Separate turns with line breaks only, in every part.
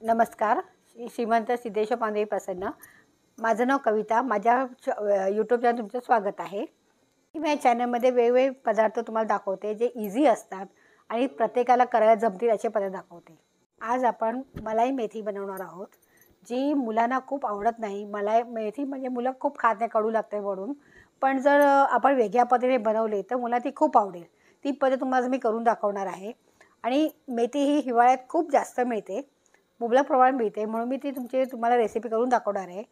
नमस्कार. श्रीमंत सिद्धेश्वर पांडे प्रसन्न. माझं नाव कविता. माझ्या यूट्यूब चॅनल तुमचं स्वागत आहे. मी या चॅनलमध्ये वेगवेगळे पदार्थ तुम्हाला दाखवते जे इझी असतात आणि प्रत्येकाला करायला जमतील असे पदार्थ दाखवते. आज आपण मलाई मेथी बनवणार आहोत, जी मुलांना खूप आवडत नाही. मलाई मेथी म्हणजे मुलं खूप खात नाही, कडू लागते म्हणून. पण जर आपण वेगळ्या पद्धतीने बनवले तर मुलांना ती खूप आवडेल. ती पद्धत तुम्हाला मी करून दाखवणार आहे. आणि मेथी ही हिवाळ्यात खूप जास्त मिळते, मुबलक प्रमाणात मिळते, म्हणून मी ती तुम्हाला रेसिपी करून दाखवणार आहे.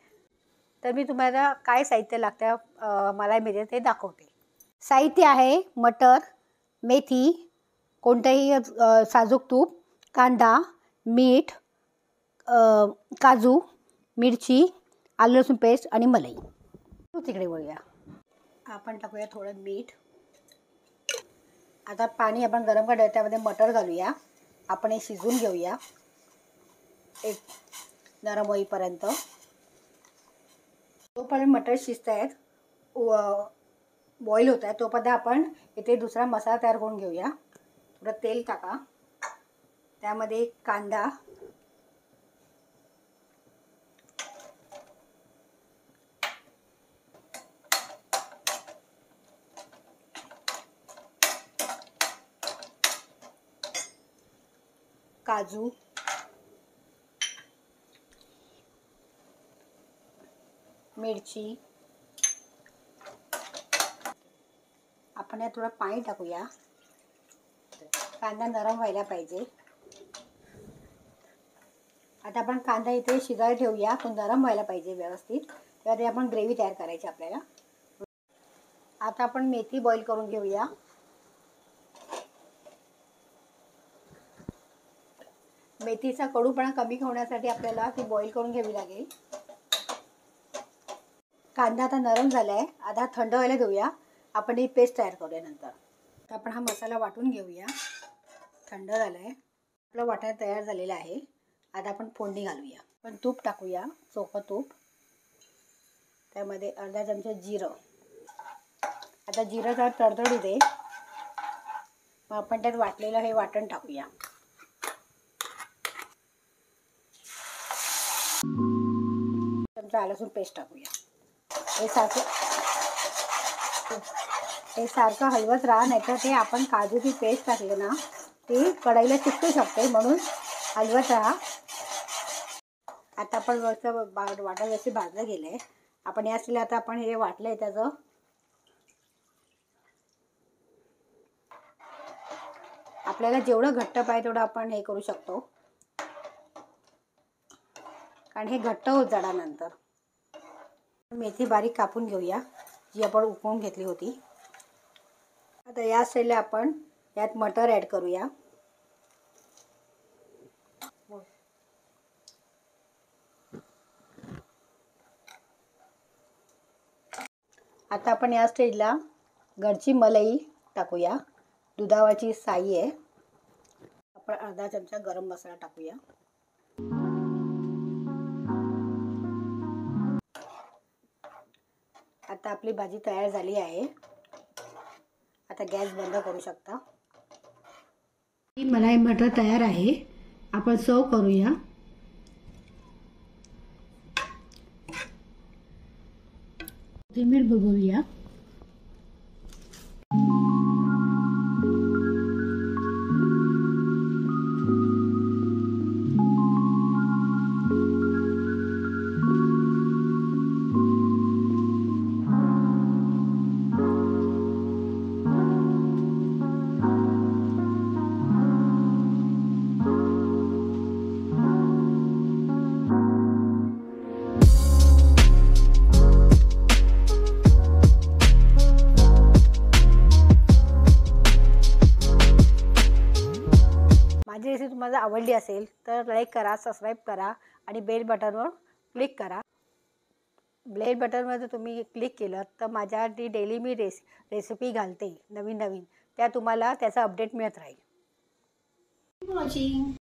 तर मी तुम्हाला काय साहित्य लागतं मलाई मेथी ते दाखवते. साहित्य आहे मटर, मेथी, कोणतंही साजूक तूप, कांदा, मीठ, काजू, मिरची, आलं लसूण पेस्ट आणि मलाई. तिकडे वळूया. आपण टाकूया थोडं मीठ. आता पाणी आपण गरम करायला त्यामध्ये मटर घालूया. आपण हे शिजवून घेऊया एक नरम होईपर्यंत. तोपर्यंत मटर शिजत आहेत, बॉईल होत आहे, तोपर्यंत आपण इथे दुसरा मसाला तयार करून घेऊया. थोडं तेल टाका, त्यामध्ये कांदा, काजू, मिरची, आपण यात थोडं पाणी टाकूया. कांदा नरम व्हायला पाहिजे. आता आपण कांदा इथे शिजायला ठेवूया, तो नरम व्हायला पाहिजे व्यवस्थित. त्यामध्ये आपण ग्रेव्ही तयार करायची आपल्याला. आता आपण मेथी बॉईल करून घेऊया. मेथीचा कडूपणा कमी होण्यासाठी आपल्याला ती बॉईल करून घ्यावी लागेल. कांदा आता नरम झाला आहे, आता थंड व्हायला घेऊया. आपण ही पेस्ट तयार करूया नंतर. तर आपण हा मसाला वाटून घेऊया. थंड झाला आहे, आपलं वाटायला तयार झालेलं आहे. आता आपण फोडणी घालूया. आपण तूप टाकूया, चोखं तूप. त्यामध्ये अर्धा चमचा जिरं. आता जिरं जरा तडतडू दे, मग आपण त्यात वाटलेलं हे वाटण टाकूया. चमचा आलं लसूण पेस्ट टाकूया. हे सारखं हलवत राहा, नाहीतर ते आपण काजूची पेस्ट टाकली ना ती कढईला चिकटू शकते, म्हणून हलवत राहा. आता आपण वाटण व्यवस्थित भाजलं गेलं आहे. आपण यासाठी आता आपण हे वाटलं आहे त्याचं आपल्याला जेवढं घट्ट पाहिजे तेवढं आपण हे करू शकतो, कारण हे घट्ट होत जाणार नंतर. मेथी बारीक कापून घेऊया, जी आपण उकळून घेतली होती. आता या स्टेजला आपण यात मटर ॲड करूया. आता आपण या स्टेजला घरची मलाई टाकूया. दुधावरची साई आहे. आपण अर्धा चमचा गरम मसाला टाकूया. आता आपली भाजी तयार झाली आहे. आता गॅस बंद करू शकता. मलाई मटर तयार आहे. आपण सर्व करूया. कोथिंबीर बघूया. माझी रेसिपी तुम्हाला आवडली असेल तर लाईक करा, सबस्क्राईब करा आणि बेल बटनवर क्लिक करा. बेल बटनवर जर तुम्ही क्लिक केलं तर माझ्या ती डेली मी रेसिपी घालते नवीन नवीन, त्या तुम्हाला त्याचा अपडेट मिळत राहील. वॉचिंग.